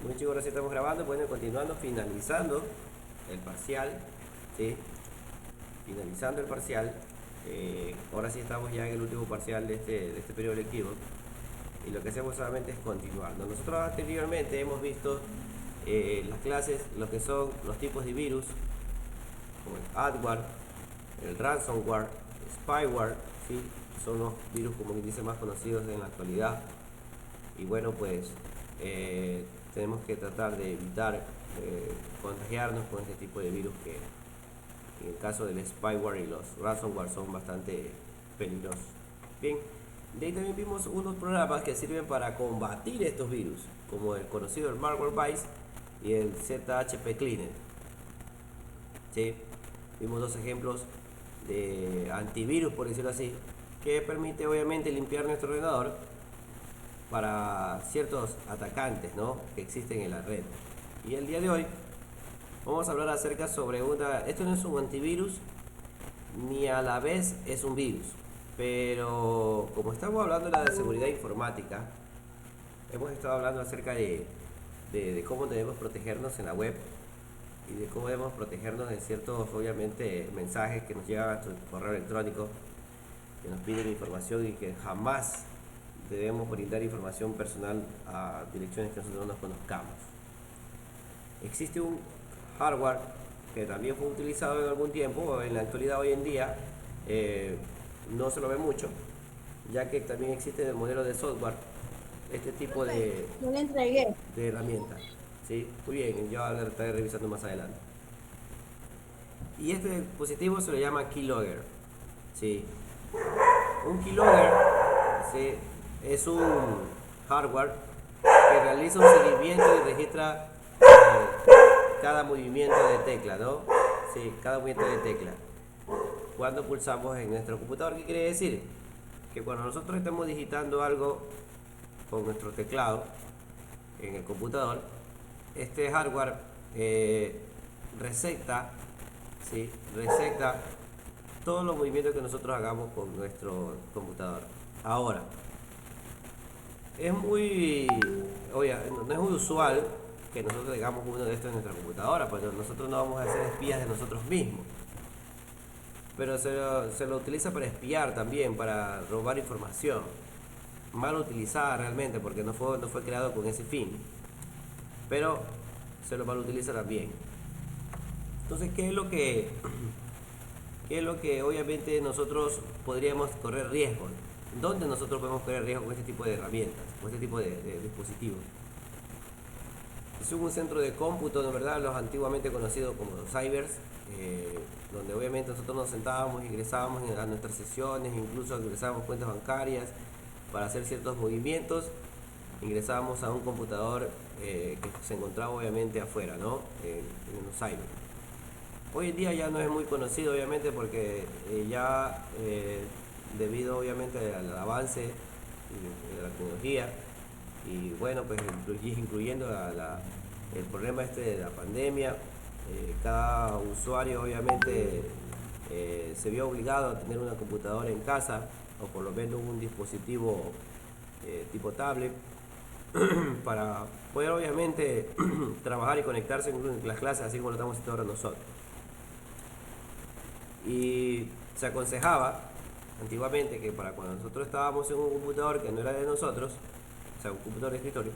Muy chicos, ahora sí estamos grabando, bueno, continuando, finalizando el parcial, ¿sí? Finalizando el parcial. Ahora sí estamos ya en el último parcial de este periodo lectivo. Y lo que hacemos solamente es continuar, ¿no? Nosotros anteriormente hemos visto las clases, lo que son los tipos de virus, como el adware, el ransomware, el spyware, ¿sí? Son los virus, como quien dice, más conocidos en la actualidad. Y bueno, pues tenemos que tratar de evitar contagiarnos con este tipo de virus que en el caso del spyware y los ransomware son bastante peligrosos. Bien, de ahí también vimos unos programas que sirven para combatir estos virus, como el conocido el Malwarebytes y el ZHP Cleaner. ¿Sí? Vimos dos ejemplos de antivirus, por decirlo así, que permite obviamente limpiar nuestro ordenador para ciertos atacantes, ¿no?, que existen en la red. Y el día de hoy vamos a hablar acerca sobre esto no es un antivirus ni a la vez es un virus, pero como estamos hablando de la seguridad informática, hemos estado hablando acerca de cómo debemos protegernos en la web y de cómo debemos protegernos de ciertos, obviamente, mensajes que nos llegan a nuestro correo electrónico, que nos piden información y que jamás debemos brindar información personal a direcciones que nosotros no nos conozcamos. Existe un hardware que también fue utilizado en algún tiempo, en la actualidad hoy en día no se lo ve mucho, ya que también existe en el modelo de software este tipo No le entregué. de herramientas. ¿Sí? Muy bien, yo lo estaré revisando más adelante. Y este dispositivo se le llama keylogger. ¿Sí? Un keylogger, ¿sí?, es un hardware que realiza un seguimiento y registra cada movimiento de tecla, ¿no? Sí, cada movimiento de tecla. Cuando pulsamos en nuestro computador, ¿qué quiere decir? Que cuando nosotros estamos digitando algo con nuestro teclado en el computador, este hardware reseta, ¿sí?, reseta todos los movimientos que nosotros hagamos con nuestro computador. Ahora, es muy, oye, no es muy usual que nosotros tengamos uno de estos en nuestra computadora, pero nosotros no vamos a ser espías de nosotros mismos. Pero se lo utiliza para espiar también, para robar información. Mal utilizada realmente, porque no fue creado con ese fin. Pero se lo mal utiliza también. Entonces, ¿qué es lo que obviamente nosotros podríamos correr riesgo? ¿Dónde nosotros podemos correr riesgo con este tipo de herramientas, con este tipo de dispositivos? Es un centro de cómputo, de verdad, los antiguamente conocidos como los cybers, donde obviamente nosotros nos sentábamos, ingresábamos a nuestras sesiones, incluso ingresábamos cuentas bancarias para hacer ciertos movimientos, ingresábamos a un computador que se encontraba obviamente afuera, ¿no?, en los cybers. Hoy en día ya no es muy conocido, obviamente, porque ya debido obviamente al avance de la tecnología y bueno, pues incluyendo el problema de la pandemia, cada usuario obviamente se vio obligado a tener una computadora en casa o por lo menos un dispositivo tipo tablet para poder obviamente trabajar y conectarse en las clases así como lo estamos haciendo ahora nosotros. Y se aconsejaba antiguamente que para cuando nosotros estábamos en un computador que no era de nosotros, o sea, un computador de escritorio,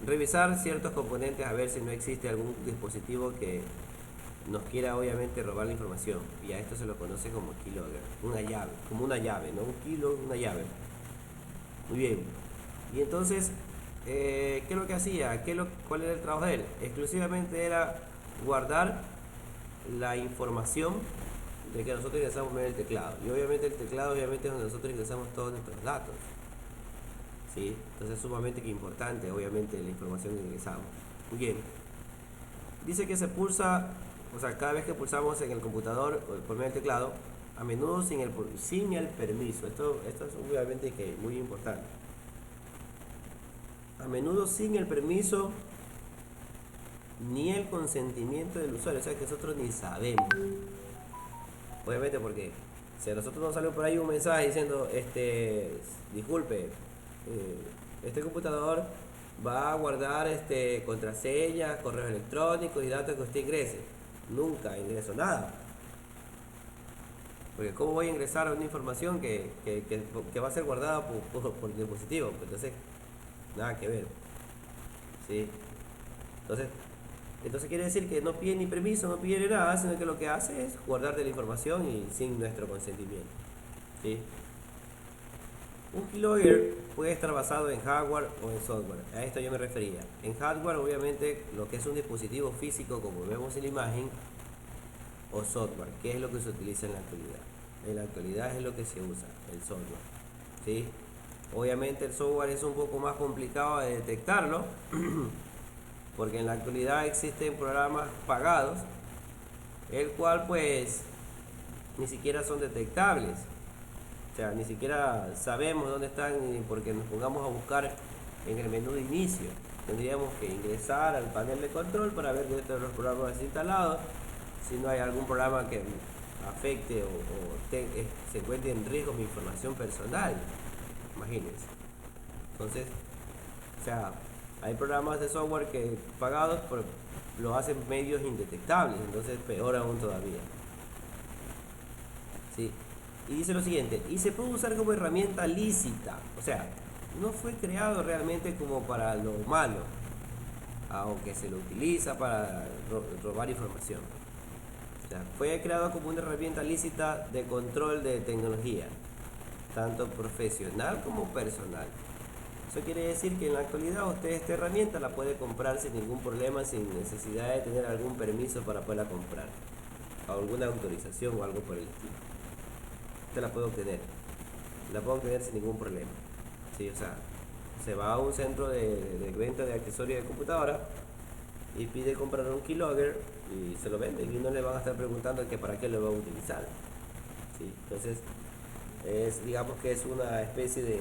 revisar ciertos componentes a ver si no existe algún dispositivo que nos quiera obviamente robar la información. Y a esto se lo conoce como keylogger, una llave, como una llave, ¿no? Un keylogger, una llave. Muy bien. Y entonces, ¿qué es lo que hacía? ¿Cuál era el trabajo de él? Exclusivamente era guardar la información de que nosotros ingresamos en el teclado. Y obviamente el teclado obviamente es donde nosotros ingresamos todos nuestros datos. ¿Sí? Entonces es sumamente importante, obviamente, la información que ingresamos. Muy bien. Dice que se pulsa, o sea, cada vez que pulsamos en el computador o por medio del teclado, a menudo sin el permiso. Esto es obviamente que muy importante. A menudo sin el permiso ni el consentimiento del usuario, o sea que nosotros ni sabemos. Obviamente porque si a nosotros nos sale por ahí un mensaje diciendo, disculpe, este computador va a guardar contraseñas, correos electrónicos y datos que usted ingrese. Nunca ingreso nada. Porque ¿cómo voy a ingresar a una información que va a ser guardada por el dispositivo? Pues entonces, nada que ver. ¿Sí? Entonces quiere decir que no pide ni permiso, no pide nada, sino que lo que hace es guardarte la información y sin nuestro consentimiento. ¿Sí? Un keylogger puede estar basado en hardware o en software. A esto yo me refería. En hardware, obviamente, lo que es un dispositivo físico, como vemos en la imagen, o software, que es lo que se utiliza en la actualidad. En la actualidad es lo que se usa, el software. ¿Sí? Obviamente el software es un poco más complicado de detectarlo, porque en la actualidad existen programas pagados, el cual pues ni siquiera son detectables. O sea, ni siquiera sabemos dónde están porque nos pongamos a buscar en el menú de inicio. Tendríamos que ingresar al panel de control para ver dentro de los programas instalados si no hay algún programa que afecte se encuentre en riesgo mi información personal. Imagínense. Entonces, o sea, hay programas de software que pagados lo hacen medios indetectables, entonces peor aún todavía. ¿Sí? Y dice lo siguiente, y se puede usar como herramienta lícita, o sea, no fue creado realmente como para lo malo, aunque se lo utiliza para robar información. O sea, fue creado como una herramienta lícita de control de tecnología, tanto profesional como personal. Eso quiere decir que en la actualidad usted esta herramienta la puede comprar sin ningún problema, sin necesidad de tener algún permiso para poderla comprar, o alguna autorización o algo por el estilo. Usted la puede obtener sin ningún problema. ¿Sí? O sea, se va a un centro de venta de accesorios de computadora y pide comprar un keylogger y se lo venden y no le van a estar preguntando que para qué lo va a utilizar. ¿Sí? Entonces, digamos que es una especie de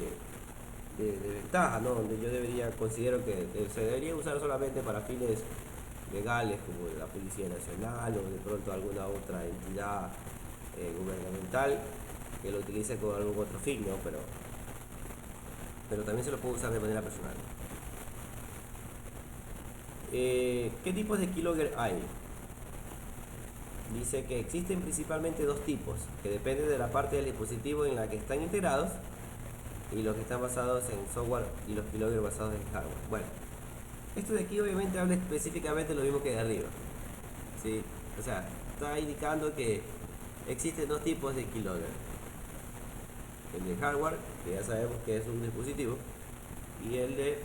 ventaja, ¿no? Donde yo considero que se debería usar solamente para fines legales como la Policía Nacional o de pronto alguna otra entidad gubernamental que lo utilice con algún otro fin, ¿no? Pero también se lo puedo usar de manera personal. ¿Qué tipos de keylogger hay? Dice que existen principalmente dos tipos, que dependen de la parte del dispositivo en la que están integrados y los que están basados en software y los keylogger basados en hardware. Bueno, esto de aquí obviamente habla específicamente lo mismo que de arriba. ¿Sí? O sea, está indicando que existen dos tipos de keylogger. El de hardware, que ya sabemos que es un dispositivo, y el de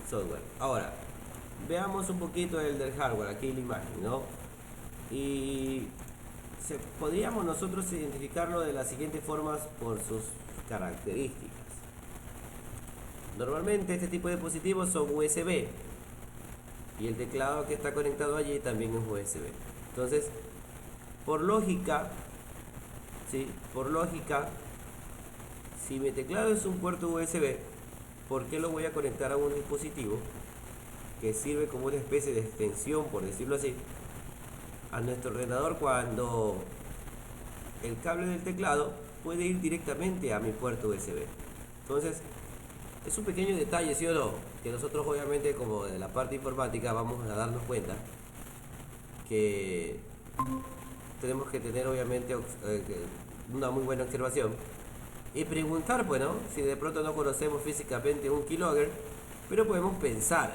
software. Ahora, veamos un poquito el del hardware, aquí en la imagen, ¿no? Y podríamos nosotros identificarlo de las siguientes formas por sus características. Normalmente este tipo de dispositivos son USB y el teclado que está conectado allí también es USB. Entonces, por lógica, ¿sí? Por lógica, si mi teclado es un puerto USB, ¿por qué lo voy a conectar a un dispositivo que sirve como una especie de extensión, por decirlo así, a nuestro ordenador cuando el cable del teclado puede ir directamente a mi puerto USB? Entonces, es un pequeño detalle, ¿sí o no? Que nosotros obviamente como de la parte informática vamos a darnos cuenta que tenemos que tener obviamente una muy buena observación y preguntar, bueno, si de pronto no conocemos físicamente un keylogger, pero podemos pensar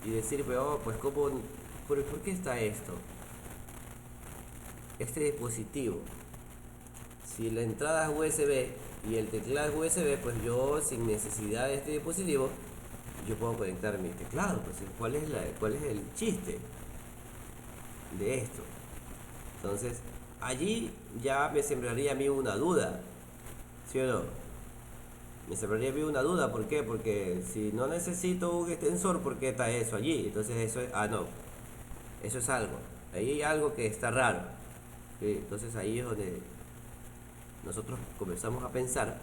y decir, pues ¿por qué está esto? Este dispositivo, si la entrada es USB y el teclado es USB, pues yo sin necesidad de este dispositivo, yo puedo conectar mi teclado. Pues, ¿cuál es el chiste de esto? Entonces, allí ya me sembraría a mí una duda, ¿sí o no? Me sembraría a mí una duda, ¿por qué? Porque si no necesito un extensor, ¿por qué está eso allí? Entonces eso es, no, eso es algo, ahí hay algo que está raro. ¿Sí? Entonces ahí es donde nosotros comenzamos a pensar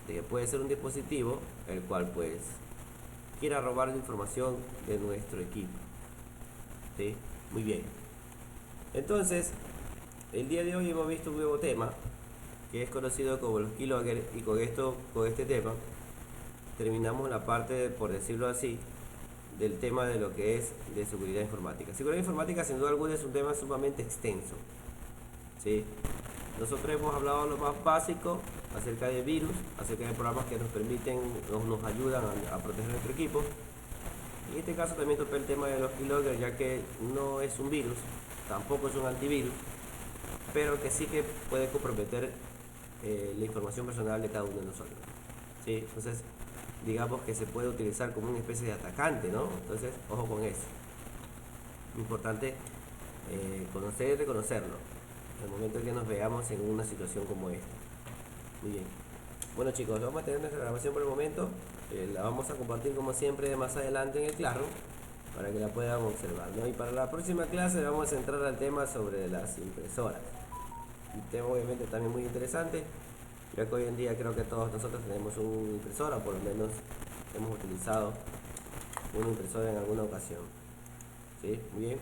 de que puede ser un dispositivo el cual pues quiera robar la información de nuestro equipo. ¿Sí? Muy bien. Entonces, el día de hoy hemos visto un nuevo tema que es conocido como los keylogger, y con este tema terminamos la parte, por decirlo así, del tema de lo que es de seguridad informática. Seguridad informática sin duda alguna es un tema sumamente extenso, ¿sí? Nosotros hemos hablado lo más básico acerca de virus, acerca de programas que nos permiten, nos ayudan a proteger nuestro equipo. En este caso también topé el tema de los keyloggers, ya que no es un virus, tampoco es un antivirus, pero que sí que puede comprometer la información personal de cada uno de nosotros, ¿sí? Entonces, digamos que se puede utilizar como una especie de atacante, ¿no? Entonces, ojo con eso. Importante conocer y reconocerlo en el momento en que nos veamos en una situación como esta. Muy bien. Bueno, chicos, vamos a tener nuestra grabación por el momento. La vamos a compartir como siempre más adelante en el Classroom para que la puedan observar, ¿no? Y para la próxima clase vamos a entrar al tema sobre las impresoras. Un tema obviamente también muy interesante, ya que hoy en día creo que todos nosotros tenemos una impresora, por lo menos hemos utilizado una impresora en alguna ocasión. ¿Sí? Muy bien.